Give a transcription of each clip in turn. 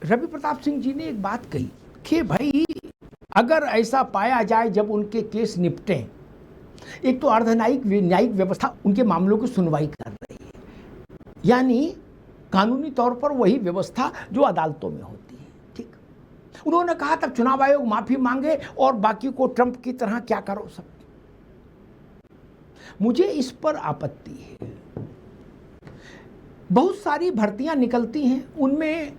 रवि प्रताप सिंह जी ने एक बात कही कि भाई अगर ऐसा पाया जाए जब उनके केस निपटें, एक तो अर्धन्यायिक न्यायिक व्यवस्था उनके मामलों की सुनवाई कर रही है, यानी कानूनी तौर पर वही व्यवस्था जो अदालतों में होती है। ठीक, उन्होंने कहा तब चुनाव आयोग माफी मांगे और बाकी को ट्रंप की तरह क्या करो सब। मुझे इस पर आपत्ति है। बहुत सारी भर्तियां निकलती हैं, उनमें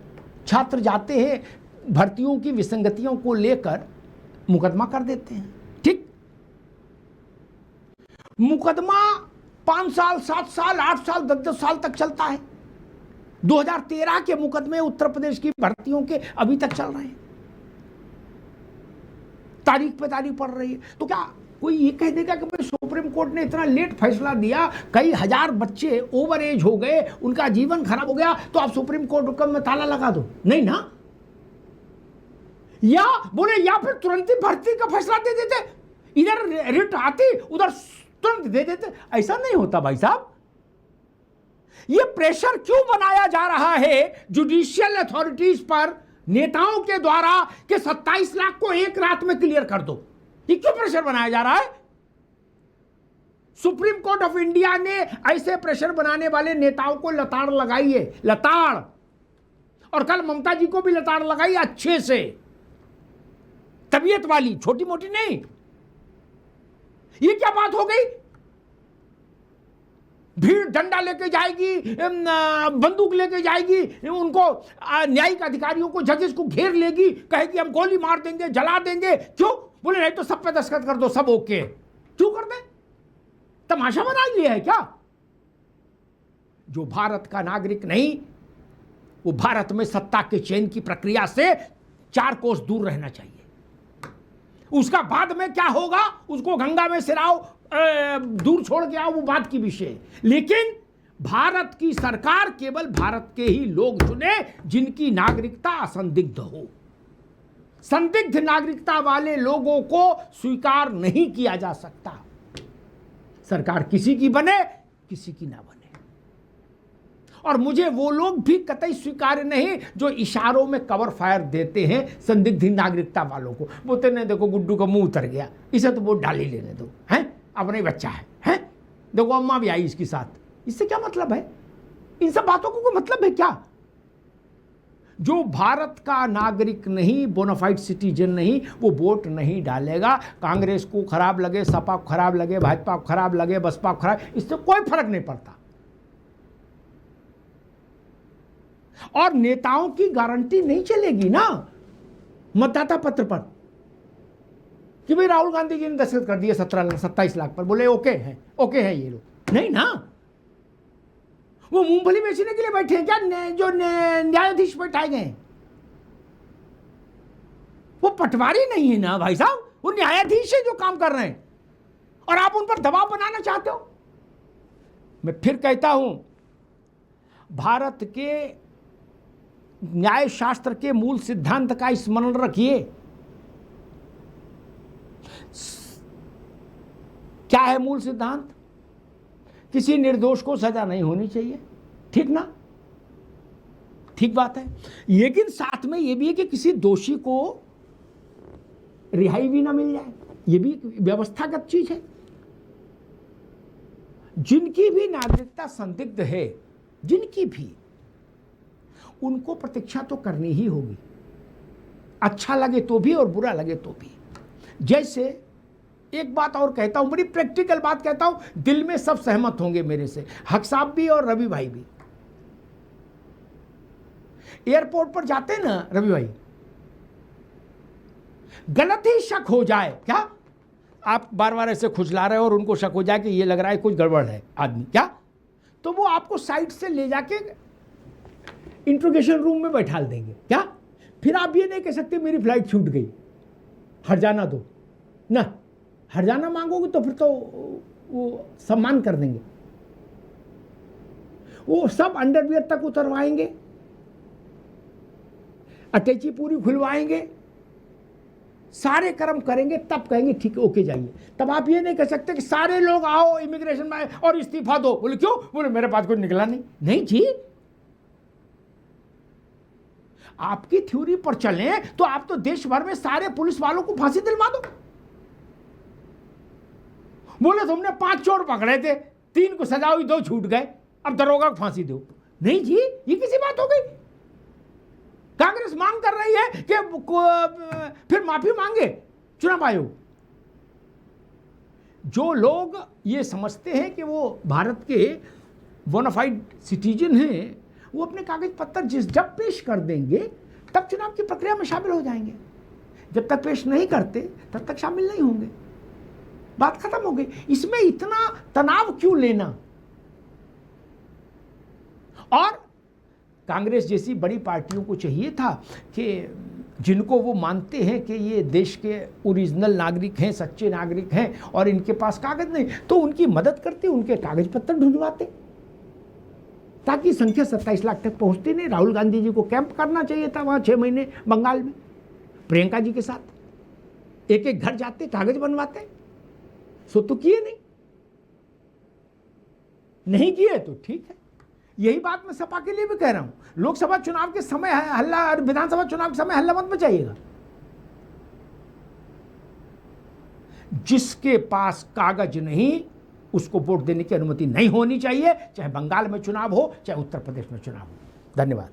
छात्र जाते हैं, भर्तियों की विसंगतियों को लेकर मुकदमा कर देते हैं। ठीक, मुकदमा 5 साल 7 साल 8 साल 10 साल तक चलता है। 2013 के मुकदमे उत्तर प्रदेश की भर्तियों के अभी तक चल रहे हैं, तारीख पे तारीख पड़ रही है। तो क्या कोई ये कह देगा कि भाई सुप्रीम कोर्ट ने इतना लेट फैसला दिया, कई हजार बच्चे ओवर एज हो गए, उनका जीवन खराब हो गया, तो आप सुप्रीम कोर्ट हुक्म में ताला लगा दो? नहीं ना। या बोले या फिर तुरंत ही भर्ती का फैसला दे देते, इधर रिट आती उधर तुरंत दे देते। ऐसा नहीं होता भाई साहब। ये प्रेशर क्यों बनाया जा रहा है जुडिशियल अथॉरिटीज पर नेताओं के द्वारा कि 27 लाख को एक रात में क्लियर कर दो? ये क्यों प्रेशर बनाया जा रहा है? सुप्रीम कोर्ट ऑफ इंडिया ने ऐसे प्रेशर बनाने वाले नेताओं को लताड़ लगाई है, लताड़। और कल ममता जी को भी लताड़ लगाई अच्छे से, तबीयत वाली, छोटी मोटी नहीं। ये क्या बात हो गई? भीड़ डंडा लेके जाएगी, बंदूक लेके जाएगी, उनको न्यायिक अधिकारियों को, जजेस को घेर लेगी, कहेगी हम गोली मार देंगे, जला देंगे। क्यों? बोले नहीं तो सब पे दस्तखत कर दो, सब ओके। क्यों कर दे? तमाशा बना लिया है क्या? जो भारत का नागरिक नहीं, वो भारत में सत्ता के चयन की प्रक्रिया से 4 कोस दूर रहना चाहिए। उसका बाद में क्या होगा, उसको गंगा में सिराओ, दूर छोड़ के आओ, वो बात की विषय है। लेकिन भारत की सरकार केवल भारत के ही लोग चुने जिनकी नागरिकता असंदिग्ध हो। संदिग्ध नागरिकता वाले लोगों को स्वीकार नहीं किया जा सकता। सरकार किसी की बने, किसी की ना बने। और मुझे वो लोग भी कतई स्वीकार्य नहीं जो इशारों में कवर फायर देते हैं संदिग्ध नागरिकता वालों को। बोलते नहीं देखो गुड्डू का मुंह उतर गया, इसे तो वोट डाल ही लेने दो, हैं अपना ही बच्चा है, देखो अम्मा भी आई इसके साथ। इससे क्या मतलब है? इन सब बातों को कोई मतलब है क्या? जो भारत का नागरिक नहीं, बोनाफाइड सिटीजन नहीं, वो वोट नहीं डालेगा। कांग्रेस को खराब लगे, सपा को खराब लगे, भाजपा को खराब लगे, बसपा को खराब, इससे कोई फर्क नहीं पड़ता। और नेताओं की गारंटी नहीं चलेगी ना मतदाता पत्र पर कि भाई राहुल गांधी जी ने दस्तखत कर दिए 27 लाख पर, बोले ओके है ये लोग। नहीं ना, वो मूंगफली बेचने के लिए बैठे हैं क्या? जो न्यायाधीश बैठाए गए वो पटवारी नहीं है ना भाई साहब, वो न्यायाधीश है जो काम कर रहे हैं, और आप उन पर दबाव बनाना चाहते हो। मैं फिर कहता हूं, भारत के न्याय शास्त्र के मूल सिद्धांत का स्मरण रखिए। क्या है मूल सिद्धांत? किसी निर्दोष को सजा नहीं होनी चाहिए, ठीक ना? ठीक बात है। लेकिन साथ में यह भी है कि किसी दोषी को रिहाई भी ना मिल जाए, यह भी व्यवस्थागत चीज है। जिनकी भी नागरिकता संदिग्ध है, जिनकी भी, उनको प्रतीक्षा तो करनी ही होगी, अच्छा लगे तो भी और बुरा लगे तो भी। जैसे एक बात और कहता हूं, बड़ी प्रैक्टिकल बात कहता हूं, दिल में सब सहमत होंगे मेरे से, हक साहब भी और रवि भाई भी। एयरपोर्ट पर जाते हैं ना रवि भाई, गलत ही शक हो जाए, क्या आप बार बार ऐसे खुजला रहे हो और उनको शक हो जाए कि ये लग रहा है कुछ गड़बड़ है आदमी, क्या, तो वो आपको साइड से ले जाके इंट्रोगेशन रूम में बैठा देंगे, क्या? फिर आप ये नहीं कह सकते मेरी फ्लाइट छूट गई, हर्जाना दो ना। हर्जाना मांगोगे तो फिर तो वो सम्मान कर देंगे, वो सब अंडरवियर तक उतरवाएंगे, अटैची पूरी खुलवाएंगे, सारे कर्म करेंगे, तब कहेंगे ठीक है ओके जाइए। तब आप ये नहीं कह सकते कि सारे लोग आओ इमिग्रेशन में और इस्तीफा दो। बोले क्यों? बोले मेरे पास कुछ निकला नहीं। नहीं जी, आपकी थ्योरी पर चलें तो आप तो देश भर में सारे पुलिस वालों को फांसी दिलवा दो। बोले तुमने 5 चोर पकड़े थे, 3 को सजा हुई, 2 छूट गए, अब दरोगा को फांसी दो। नहीं जी, ये किसी बात हो गई? कांग्रेस मांग कर रही है कि फिर माफी मांगे चुनाव आयोग। जो लोग ये समझते हैं कि वो भारत के बोनाफाइड सिटीजन हैं, वो अपने कागज पत्तर जब पेश कर देंगे तब चुनाव की प्रक्रिया में शामिल हो जाएंगे। जब तक पेश नहीं करते तब तक शामिल नहीं होंगे। बात खत्म हो गई। इसमें इतना तनाव क्यों लेना? और कांग्रेस जैसी बड़ी पार्टियों को चाहिए था कि जिनको वो मानते हैं कि ये देश के ओरिजिनल नागरिक हैं, सच्चे नागरिक हैं और इनके पास कागज नहीं, तो उनकी मदद करते, उनके कागज पत्तर ढूंढवाते, ताकि संख्या 27 लाख तक पहुंचती नहीं। राहुल गांधी जी को कैंप करना चाहिए था वहां 6 महीने बंगाल में प्रियंका जी के साथ, एक एक घर जाते, कागज बनवाते। सो तो किए नहीं किए तो ठीक है। यही बात मैं सपा के लिए भी कह रहा हूं। लोकसभा चुनाव के समय हल्ला और विधानसभा चुनाव के समय हल्ला मत मचाइएगा। जिसके पास कागज नहीं उसको वोट देने की अनुमति नहीं होनी चाहिए, चाहे बंगाल में चुनाव हो, चाहे उत्तर प्रदेश में चुनाव हो। धन्यवाद।